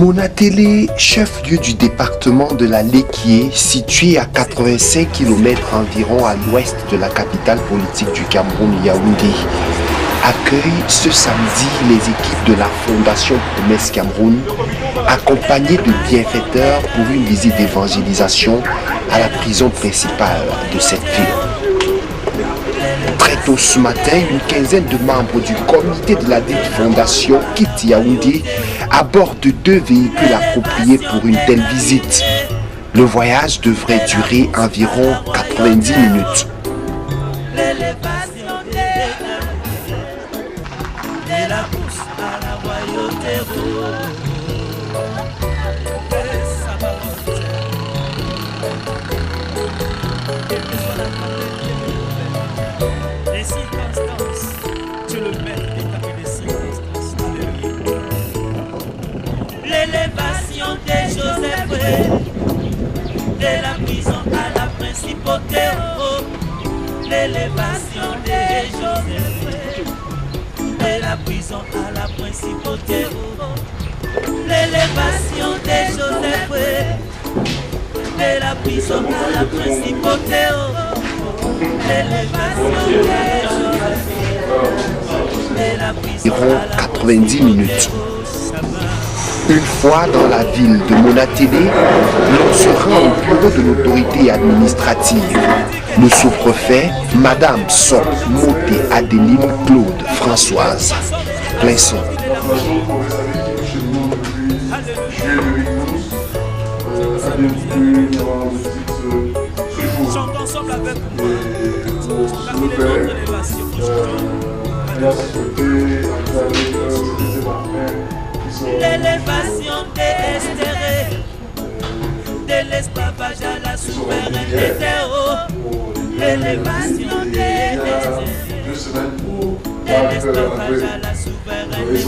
Monatélé, chef-lieu du département de la Léquié, situé à 85 km environ à l'ouest de la capitale politique du Cameroun, Yaoundé, accueille ce samedi les équipes de la Fondation Promesse Cameroun, accompagnées de bienfaiteurs pour une visite d'évangélisation à la prison principale de cette ville. Très tôt ce matin, une quinzaine de membres du comité de la dite fondation quittent Yaoundé à bord de 2 véhicules appropriés pour une telle visite. Le voyage devrait durer environ 90 minutes. L'élévation de Joseph, de la prison à la principauté. L'élévation de Joseph, de la prison à la principauté. L'élévation de Joseph, de la prison à la principauté. L'élévation de Joseph, de la prison à la 90 minutes. Une fois dans la ville de Monatélé, l'on se rend au bureau de l'autorité administrative. Le sous-préfet, Madame Sok Moté Adéline Claude Françoise. Plein son. L'élévation désespérée, de l'esclavage à la souveraineté. L'élévation désespérée, de l'esclavage à la souveraineté.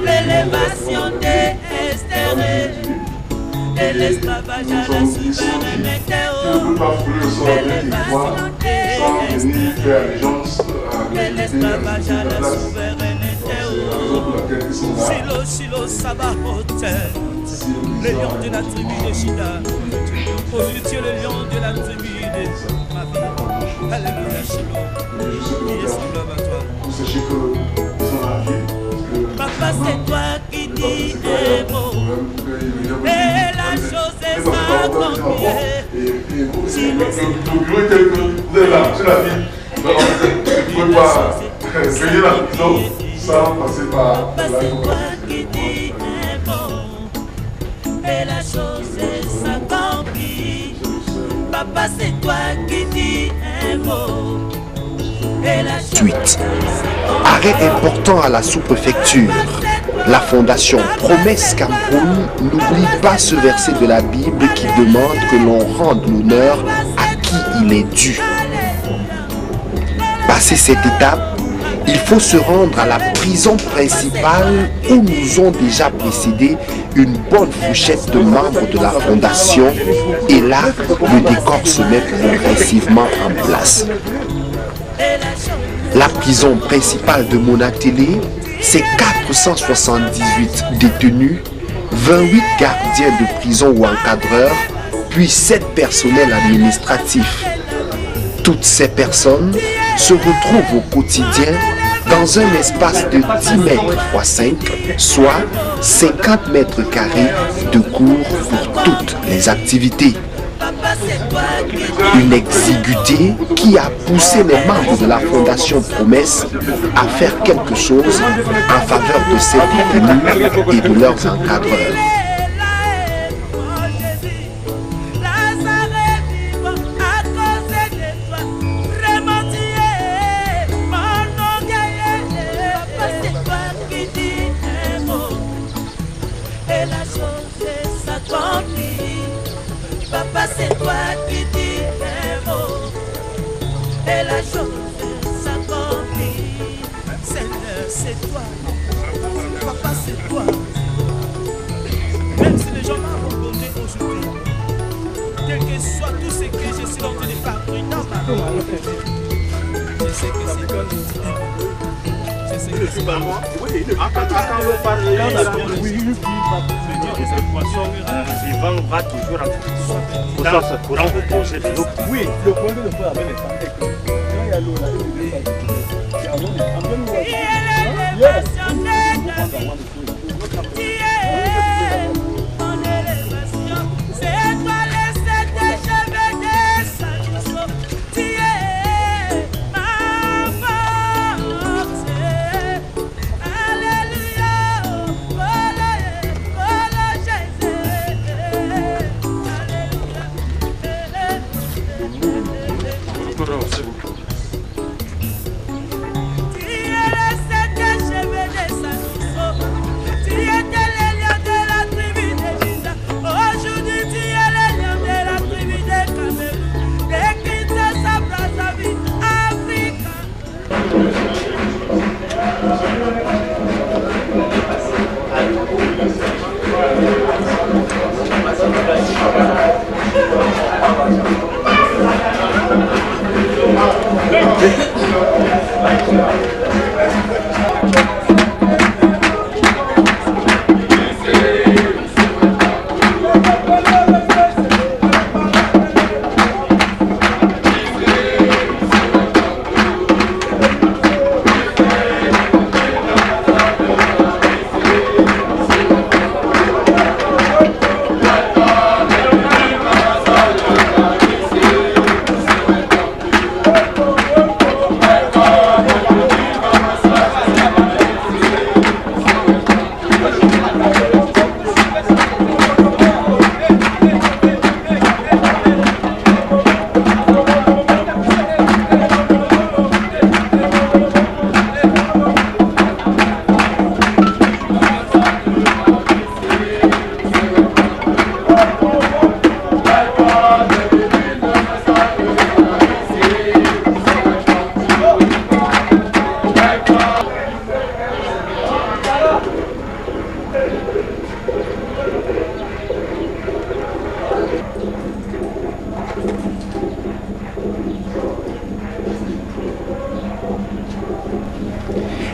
L'élévation désespérée, de l'esclavage à la souveraineté. L'élévation désespérée, de l'esclavage à la souveraineté. Silo, Silo, Sabahotel, le lion de la tribu de Shida. Aujourd'hui, tu es le lion de la tribu de ma vie. Alléluia, Silo. Qui est semblable à toi. Papa, c'est toi qui dis un mot. Et la chose est accomplie. Silo, le bureau était vous êtes là, c'est la ville. Vous ne pouvez pas payer la prison sans passer par la toi qui dis un mot, et la chose s'accomplit. Papa, c'est toi qui dis un mot, et la chose Suite. Arrêt important à la sous-préfecture. La fondation Promesse Cameroun n'oublie pas ce verset de la Bible qui demande que l'on rende l'honneur à qui il est dû. Passé cette étape, il faut se rendre à la prison principale où nous ont déjà précédé une bonne fourchette de membres de la fondation et là, le décor se met progressivement en place. La prison principale de Monatélé, c'est 478 détenus, 28 gardiens de prison ou encadreurs, puis 7 personnels administratifs. Toutes ces personnes se retrouvent au quotidien dans un espace de 10 mètres x 5, soit 50 mètres carrés de cours pour toutes les activités. Une exiguïté qui a poussé les membres de la Fondation Promesse à faire quelque chose en faveur de ces détenus et de leurs encadreurs. Papa, c'est toi qui dis un mot, et la chose s'accomplit. Seigneur, c'est toi. Papa, c'est toi. Même si les gens m'ont abandonné aujourd'hui, quel que soit tout ce que je suis en train de faire dans ma vie, je sais que c'est toi qui dis un mot. Je sais que c'est pas moi. Oui, va toujours courant reposer de l'eau. Oui, le point de faire avec les femmes est que quand il y a l'eau là, il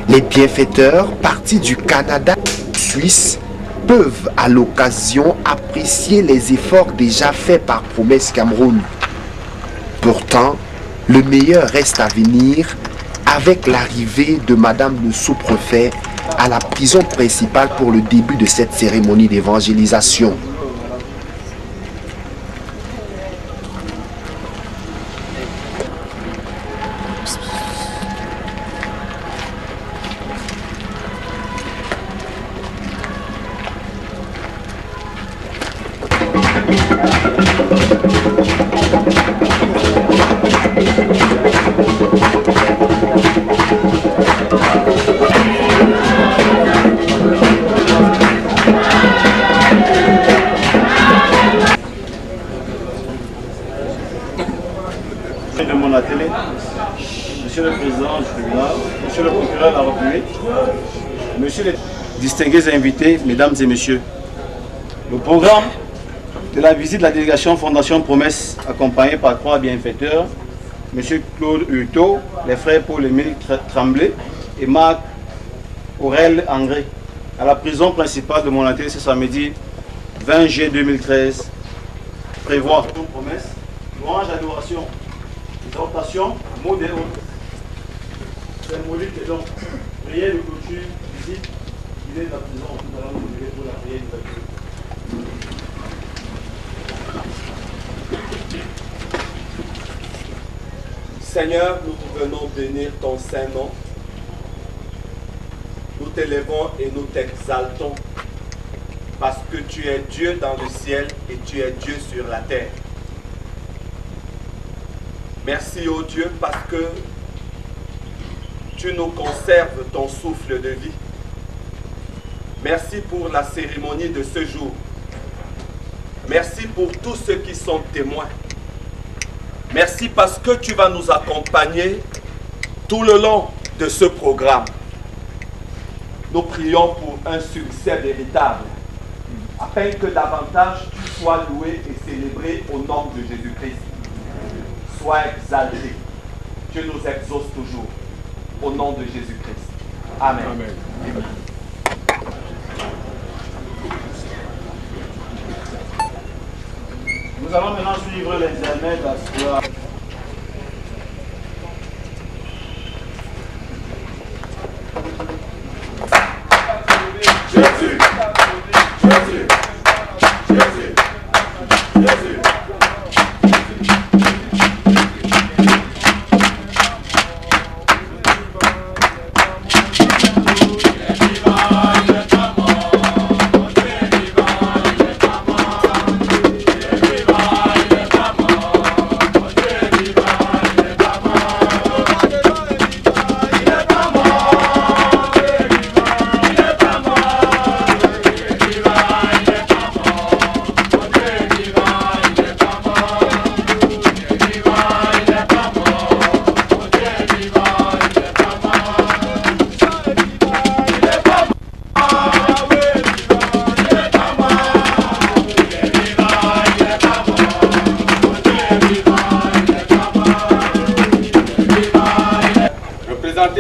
Les bienfaiteurs partis du Canada ou Suisse peuvent à l'occasion apprécier les efforts déjà faits par Promesse Cameroun. Pourtant, le meilleur reste à venir avec l'arrivée de Madame le sous-préfet à la prison principale pour le début de cette cérémonie d'évangélisation. De mon atelier, Monsieur le Président du tribunal, Monsieur le procureur de la République, Monsieur les distingués invités, Mesdames et Messieurs, le programme de la visite de la délégation Fondation Promesse, accompagnée par 3 bienfaiteurs, Monsieur Claude Hurtaud, les frères Paul-Émile Tremblay et Marc Aurel André, à la prison principale de mon atelier ce samedi 20 juillet 2013, prévoit promesse, louange, adoration, exhortation, mot des hontes, symbolique et donc prière de clôture, visite, il est de la prison, tout à l'heure nous dirons pour la prière de clôture. Seigneur, nous venons bénir ton Saint-Nom. Nous t'élèvons et nous t'exaltons parce que tu es Dieu dans le ciel et tu es Dieu sur la terre. Merci, ô Dieu, parce que tu nous conserves ton souffle de vie. Merci pour la cérémonie de ce jour. Merci pour tous ceux qui sont témoins. Merci parce que tu vas nous accompagner tout le long de ce programme. Nous prions pour un succès véritable, afin que davantage tu sois loué et célébré au nom de Jésus-Christ. Sois exalté. Dieu nous exauce toujours. Au nom de Jésus-Christ. Amen. Amen. Nous allons maintenant suivre l'examen d'asseoir.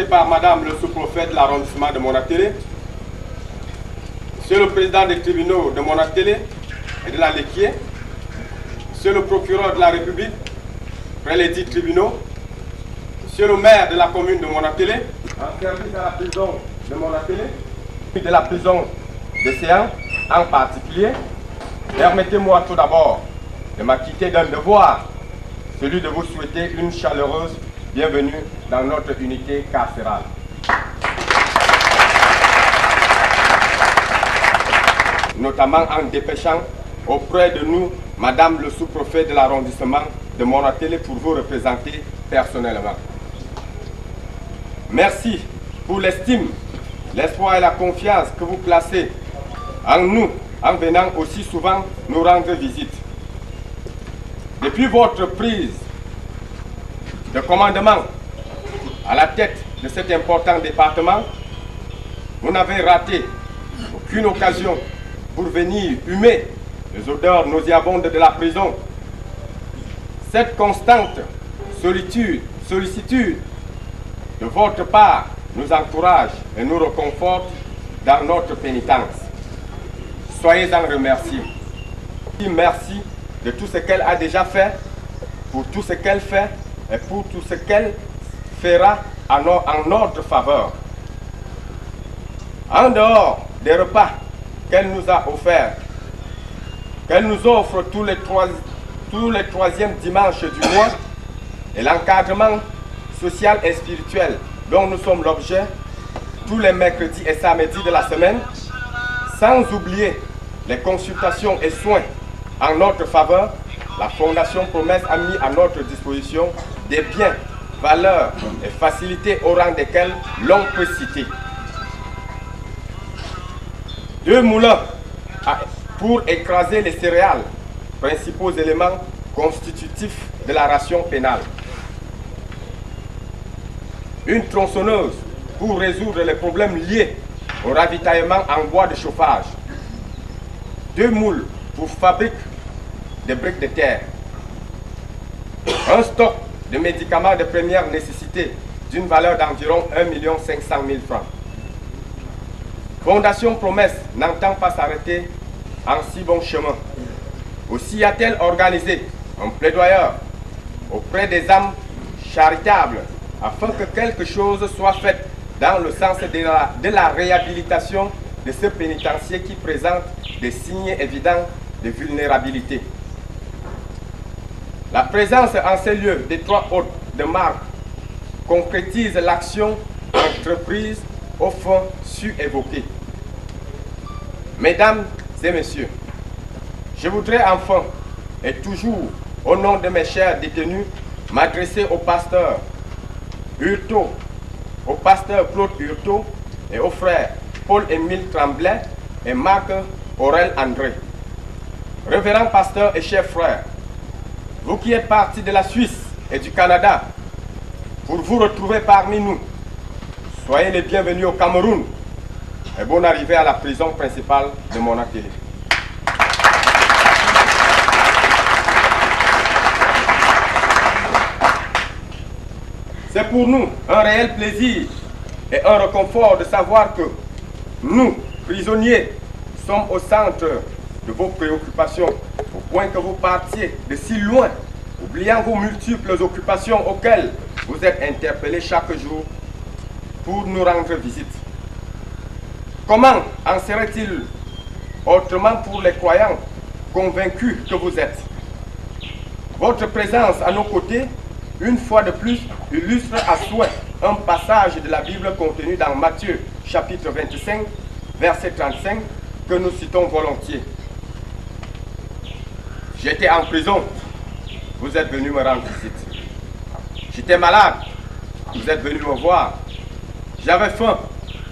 Par Madame le sous-prophète de l'arrondissement de Monatélé, Monsieur le président des tribunaux de Monatélé et de la Léquié, Monsieur le procureur de la République, près les 10 tribunaux, Monsieur le maire de la commune de Monatélé, en service à la prison de Monatélé, de la prison de Séan en particulier, permettez-moi tout d'abord de m'acquitter d'un devoir, celui de vous souhaiter une chaleureuse bienvenue dans notre unité carcérale. Notamment en dépêchant auprès de nous Madame le sous-préfet de l'arrondissement de Monatélé pour vous représenter personnellement. Merci pour l'estime, l'espoir et la confiance que vous placez en nous en venant aussi souvent nous rendre visite. Depuis votre prise de commandement à la tête de cet important département, vous n'avez raté aucune occasion pour venir humer les odeurs nauséabondes de la prison. Cette constante sollicitude de votre part nous encourage et nous reconforte dans notre pénitence. Soyez-en remerciés. Merci de tout ce qu'elle a déjà fait, pour tout ce qu'elle fait et pour tout ce qu'elle fera en notre faveur. En dehors des repas qu'elle nous a offerts, qu'elle nous offre tous les troisièmes dimanches du mois, et l'encadrement social et spirituel dont nous sommes l'objet tous les mercredis et samedis de la semaine, sans oublier les consultations et soins en notre faveur, la Fondation Promesse a mis à notre disposition des biens, valeurs et facilités au rang desquels l'on peut citer 2 moulins pour écraser les céréales, principaux éléments constitutifs de la ration pénale, une tronçonneuse pour résoudre les problèmes liés au ravitaillement en bois de chauffage, 2 moules pour fabriquer des briques de terre, un stock de médicaments de première nécessité d'une valeur d'environ 1 500 000 francs. Fondation Promesse n'entend pas s'arrêter en si bon chemin. Aussi a-t-elle organisé un plaidoyer auprès des âmes charitables afin que quelque chose soit fait dans le sens de la réhabilitation de ce pénitencier qui présente des signes évidents de vulnérabilité. La présence en ces lieux des 3 hôtes de marque concrétise l'action entreprise au fond su-évoquée. Mesdames et messieurs, je voudrais enfin et toujours, au nom de mes chers détenus, m'adresser au pasteur Hurtaud, au pasteur Claude Hurtaud et aux frères Paul-Émile Tremblay et Marc-Aurèle André. Révérend pasteur et chers frères, vous qui êtes partis de la Suisse et du Canada pour vous retrouver parmi nous, soyez les bienvenus au Cameroun et bonne arrivée à la prison principale de Monatélé. C'est pour nous un réel plaisir et un réconfort de savoir que nous, prisonniers, sommes au centre de vos préoccupations, au point que vous partiez de si loin, oubliant vos multiples occupations auxquelles vous êtes interpellés chaque jour pour nous rendre visite. Comment en serait-il autrement pour les croyants convaincus que vous êtes? Votre présence à nos côtés, une fois de plus, illustre à souhait un passage de la Bible contenu dans Matthieu, chapitre 25, verset 35, que nous citons volontiers. J'étais en prison, vous êtes venu me rendre visite. J'étais malade, vous êtes venu me voir. J'avais faim,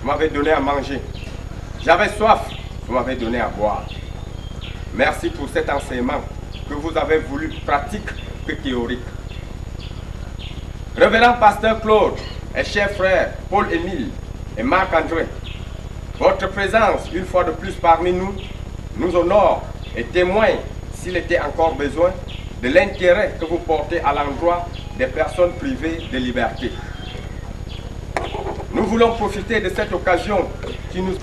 vous m'avez donné à manger. J'avais soif, vous m'avez donné à boire. Merci pour cet enseignement que vous avez voulu pratique que théorique. Révérend pasteur Claude et chers frères Paul-Émile et Marc-André, votre présence, une fois de plus parmi nous, nous honore et témoigne, s'il était encore besoin, de l'intérêt que vous portez à l'endroit des personnes privées de liberté. Nous voulons profiter de cette occasion qui nous...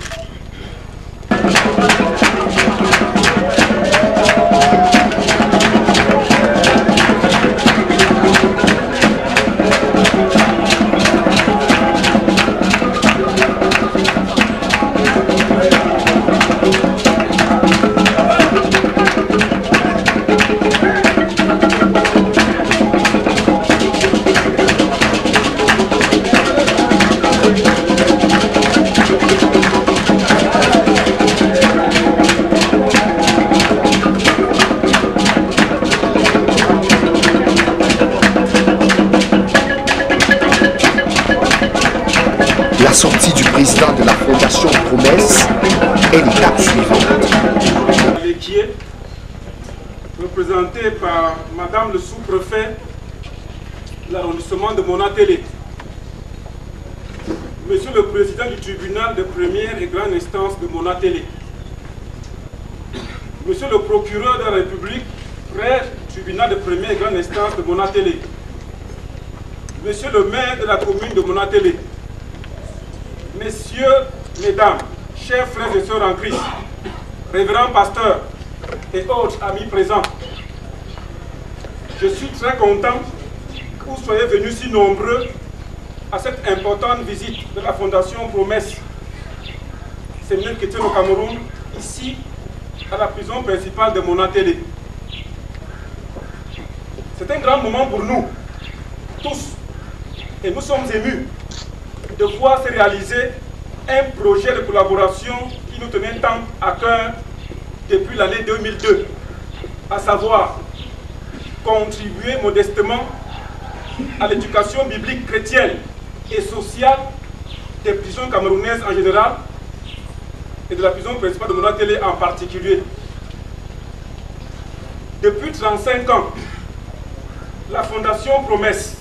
La sortie du président de la Fondation Promesse est l'étape suivante. L'équier, représenté par Madame le sous-préfet de l'arrondissement de Monatélé, Monsieur le président du tribunal de première et grande instance de Monatélé, Monsieur le procureur de la République, près du tribunal de première et grande instance de Monatélé, Monsieur le maire de la commune de Monatélé, Messieurs, Mesdames, chers frères et sœurs en Christ, révérends pasteurs et autres amis présents, je suis très content que vous soyez venus si nombreux à cette importante visite de la Fondation Promesse, séminaire qui tient au Cameroun, ici, à la prison principale de Monatélé. C'est un grand moment pour nous, tous, et nous sommes émus de voir se réaliser un projet de collaboration qui nous tenait tant à cœur depuis l'année 2002, à savoir contribuer modestement à l'éducation biblique chrétienne et sociale des prisons camerounaises en général et de la prison principale de Monatélé en particulier. Depuis 35 ans, la Fondation Promesse,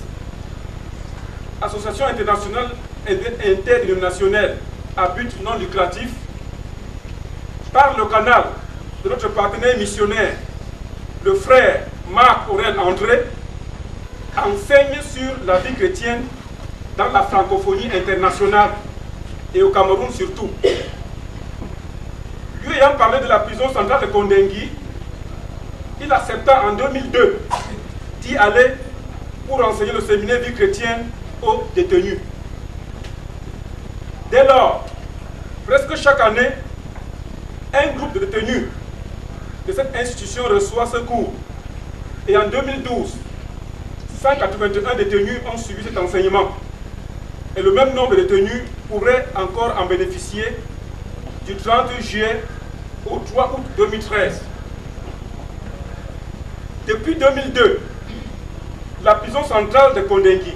association internationale interdénominationnelle à but non lucratif, par le canal de notre partenaire missionnaire, le frère Marc-Aurèle André, enseigne sur la vie chrétienne dans la francophonie internationale et au Cameroun surtout. Lui ayant parlé de la prison centrale de Kondengui, il accepta en 2002 d'y aller pour enseigner le séminaire vie chrétienne aux détenus. Dès lors, presque chaque année, un groupe de détenus de cette institution reçoit ce cours. Et en 2012, 181 détenus ont suivi cet enseignement. Et le même nombre de détenus pourrait encore en bénéficier du 30 juillet au 3 août 2013. Depuis 2002, la prison centrale de Kondengui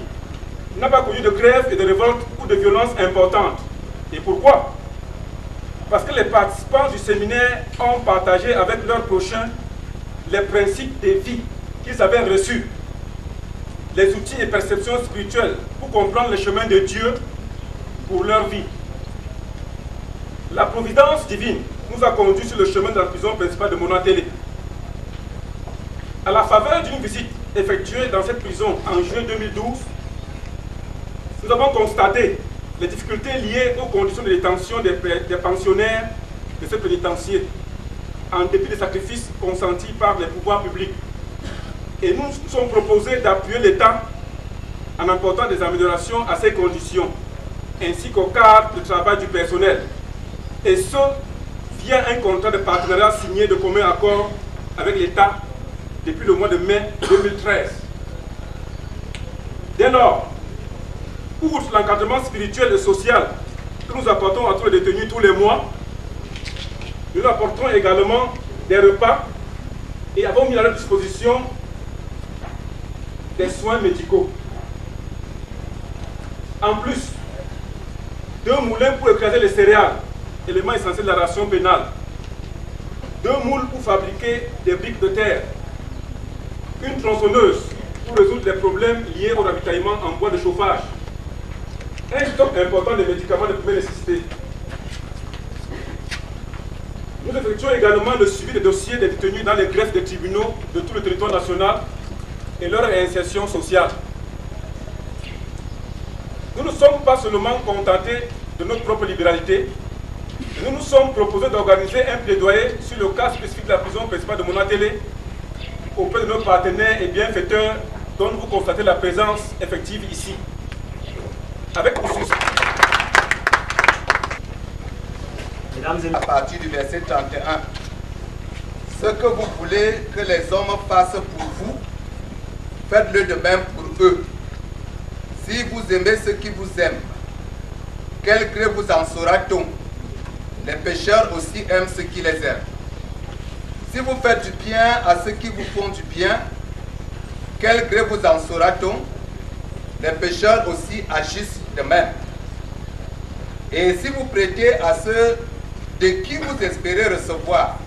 n'a pas connu de grève et de révolte ou de violence importantes. Et pourquoi? Parce que les participants du séminaire ont partagé avec leurs prochains les principes de vie qu'ils avaient reçus, les outils et perceptions spirituelles pour comprendre le chemin de Dieu pour leur vie. La providence divine nous a conduits sur le chemin de la prison principale de Monatélé. À la faveur d'une visite effectuée dans cette prison en juin 2012, nous avons constaté les difficultés liées aux conditions de détention des pensionnaires de ce pénitencier. en dépit des sacrifices consentis par les pouvoirs publics. Et nous nous sommes proposés d'appuyer l'État en apportant des améliorations à ces conditions, ainsi qu'au cadre de travail du personnel. Et ce, via un contrat de partenariat signé de commun accord avec l'État depuis le mois de mai 2013. Dès lors, outre l'encadrement spirituel et social que nous apportons à tous les détenus tous les mois, nous apportons également des repas et avons mis à leur disposition des soins médicaux. En plus, 2 moulins pour écraser les céréales, élément essentiel de la ration pénale, 2 moules pour fabriquer des briques de terre, une tronçonneuse pour résoudre les problèmes liés au ravitaillement en bois de chauffage, un stock important de médicaments de première nécessité. Nous effectuons également le suivi des dossiers des détenus dans les greffes des tribunaux de tout le territoire national et leur réinsertion sociale. Nous ne sommes pas seulement contentés de notre propre libéralité, nous nous sommes proposés d'organiser un plaidoyer sur le cas spécifique de la prison principale de Monatélé auprès de nos partenaires et bienfaiteurs dont vous constatez la présence effective ici. Avec pour souci. À partir du verset 31, ce que vous voulez que les hommes fassent pour vous, faites-le de même pour eux. Si vous aimez ceux qui vous aiment, quel gré vous en saura-t-on? Les pécheurs aussi aiment ceux qui les aiment. Si vous faites du bien à ceux qui vous font du bien, quel gré vous en saura-t-on? Les pécheurs aussi agissent de même. Et si vous prêtez à ceux de qui vous espérez recevoir,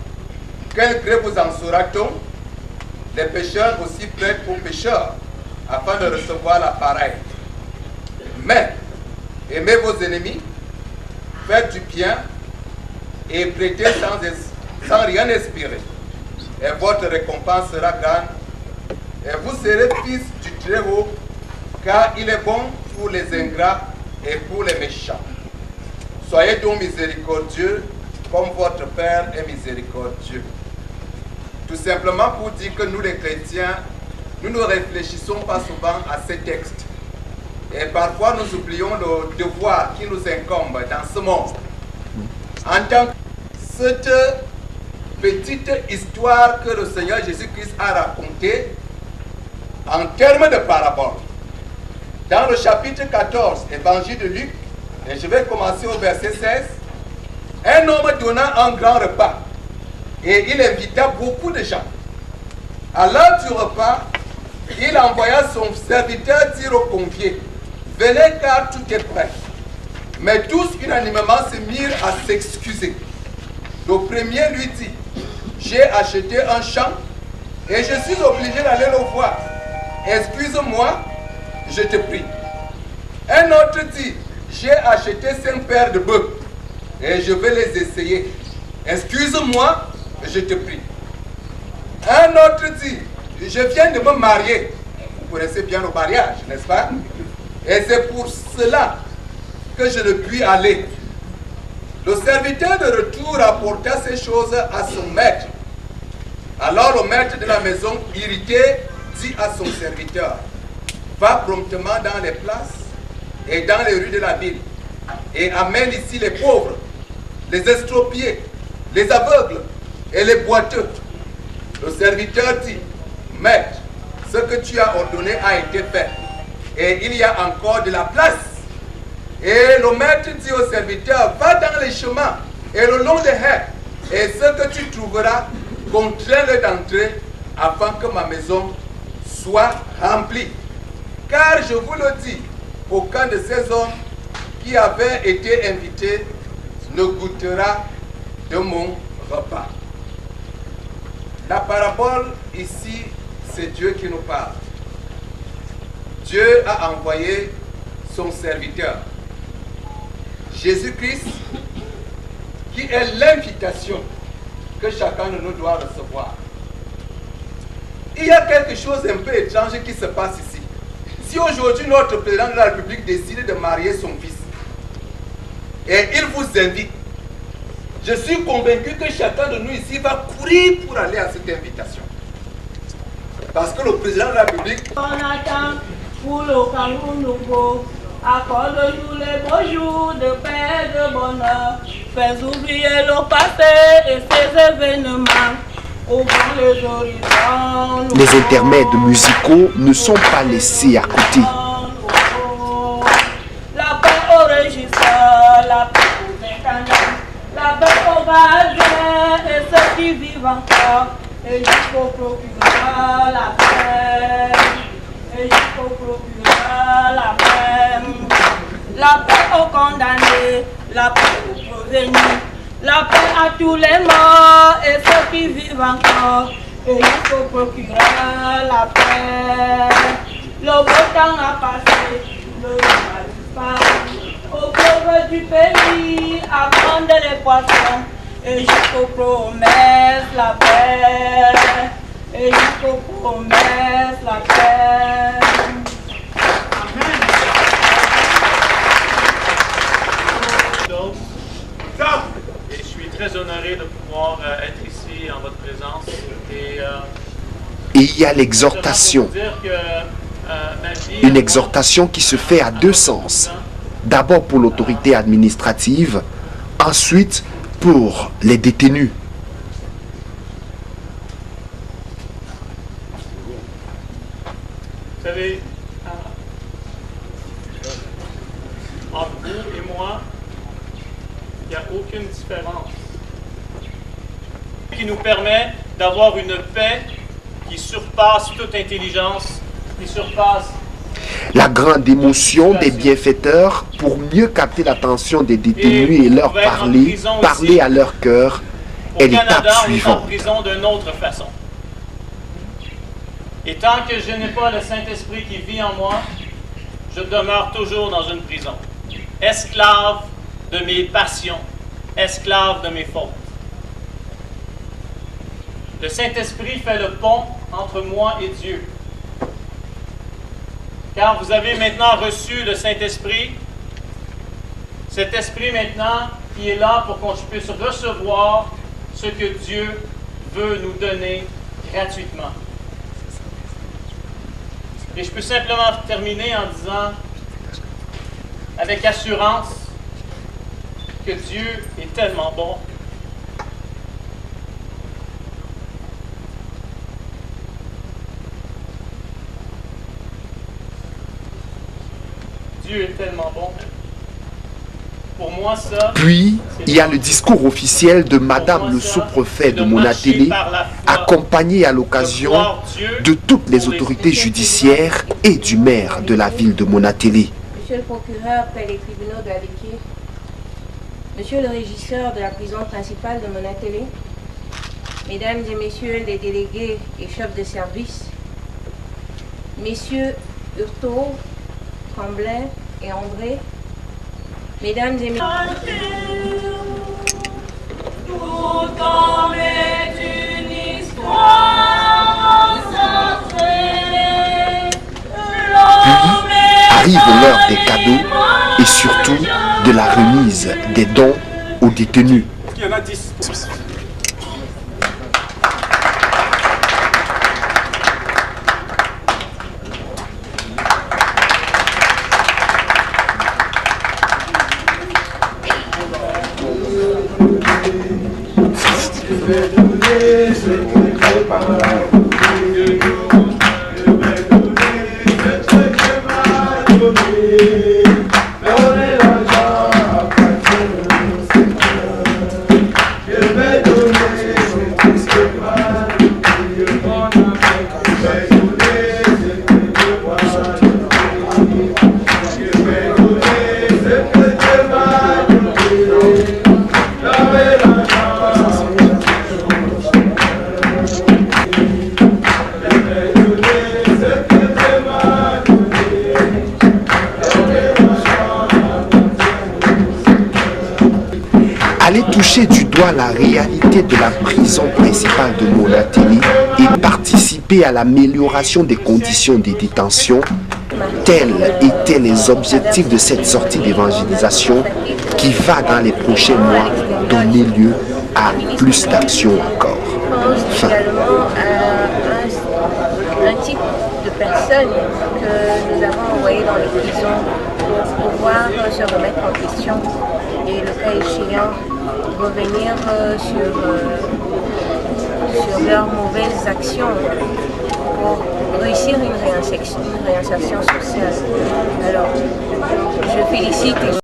quel gré vous en saura-t-on? Les pécheurs aussi prêtent aux pécheurs, afin de recevoir la pareille. Mais, aimez vos ennemis, faites du bien, et prêtez sans rien espérer. Et votre récompense sera grande, et vous serez fils du Très-Haut, car il est bon pour les ingrats et pour les méchants. Soyez donc miséricordieux, comme votre Père est miséricordieux. Tout simplement pour dire que nous les chrétiens, nous ne réfléchissons pas souvent à ces textes. Et parfois nous oublions le devoir qui nous incombe dans ce monde. En tant que cette petite histoire que le Seigneur Jésus-Christ a racontée en termes de parabole. Dans le chapitre 14, évangile de Luc, et je vais commencer au verset 16, un homme donna un grand repas et il invita beaucoup de gens. À l'heure du repas, il envoya son serviteur dire aux conviés, « Venez car tout est prêt. » Mais tous unanimement se mirent à s'excuser. Le premier lui dit, « J'ai acheté un champ et je suis obligé d'aller le voir. Excuse-moi, je te prie. » Un autre dit, « J'ai acheté 5 paires de bœufs et je vais les essayer. Excuse-moi, je te prie. » Un autre dit, « Je viens de me marier. » Vous connaissez bien le mariage, n'est-ce pas? Et c'est pour cela que je ne puis aller. Le serviteur de retour apporta ces choses à son maître. Alors le maître de la maison, irrité, dit à son serviteur, « Va promptement dans les places et dans les rues de la ville et amène ici les pauvres, les estropiés, les aveugles et les boiteux. » Le serviteur dit, « Maître, ce que tu as ordonné a été fait et il y a encore de la place. » Et le maître dit au serviteur, « Va dans les chemins et le long des haies, et ce que tu trouveras, contrains-le d'entrer afin que ma maison soit remplie. Car je vous le dis, aucun de ces hommes qui avaient été invités ne goûtera de mon repas. » La parabole ici, c'est Dieu qui nous parle. Dieu a envoyé son serviteur, Jésus-Christ, qui est l'invitation que chacun de nous doit recevoir. Il y a quelque chose un peu étrange qui se passe ici. Si aujourd'hui notre président de la République décide de marier son fils, et il vous invite, Je suis convaincu que chacun de nous ici va courir pour aller à cette invitation. Parce que le président de la République... On attend pour le Cameroun nouveau. Accorde-nous les beaux jours de paix et de bonheur. Fais oublier le passé et ses événements. Ouvrons les horizons. Les intermèdes musicaux ne sont pas laissés à côté. La paix au régisseur, la paix aux incarnats, la paix aux gardien et ceux qui vivent encore. Et jusqu'au procureur la paix. Et jusqu'au procureur la paix. La paix aux condamnés, la paix aux prévenus, la paix à tous les morts et ceux qui vivent encore. Et jusqu'au procureur la paix. Le beau temps a passé, le mal disparu. Aux pauvres du pays, à prendre les poissons. Et jusqu'aux promesses la paix. Et jusqu'aux promesses la paix. Amen. Et je suis très honoré de pouvoir être ici en votre présence. Et il y a l'exhortation. Une exhortation qui se fait à deux sens. D'abord pour l'autorité administrative, ensuite pour les détenus. Vous savez, entre vous et moi, il n'y a aucune différence qui nous permet d'avoir une paix qui surpasse toute intelligence, qui surpasse la grande émotion des bienfaiteurs pour mieux capter l'attention des détenus et leur parler à leur cœur est l'étape suivante. En prison d'une autre façon. Et tant que je n'ai pas le Saint-Esprit qui vit en moi, je demeure toujours dans une prison. Esclave de mes passions, esclave de mes fautes. Le Saint-Esprit fait le pont entre moi et Dieu. Car vous avez maintenant reçu le Saint-Esprit, cet Esprit maintenant qui est là pour qu'on puisse recevoir ce que Dieu veut nous donner gratuitement. Et je peux simplement terminer en disant, avec assurance, que Dieu est tellement bon. Dieu est tellement bon. Pour moi, ça... Puis, il y a le discours officiel de Madame le sous-préfet de Monatélé, accompagné à l'occasion de toutes les autorités judiciaires et du maire de la ville de Monatélé. Monsieur le procureur près les tribunaux de Aléké, Monsieur le régisseur de la prison principale de Monatélé, Mesdames et Messieurs les délégués et chefs de service, Messieurs Hurtaud, Tremblay et André, Mesdames et Messieurs, Tout homme est une histoire sacrée. Puis arrive l'heure des cadeaux et surtout de la remise des dons aux détenus. Il y en a 10. Aller toucher du doigt la réalité de la prison principale de Monatélé et participer à l'amélioration des conditions de détention, tels étaient les objectifs de cette sortie d'évangélisation qui va dans les prochains mois donner lieu à plus d'actions encore. Je pense également à un type de personnes que nous avons envoyées dans les prisons pour pouvoir se remettre en question et le cas échéant revenir sur leurs mauvaises actions pour réussir une réinsertion sociale. Alors, je félicite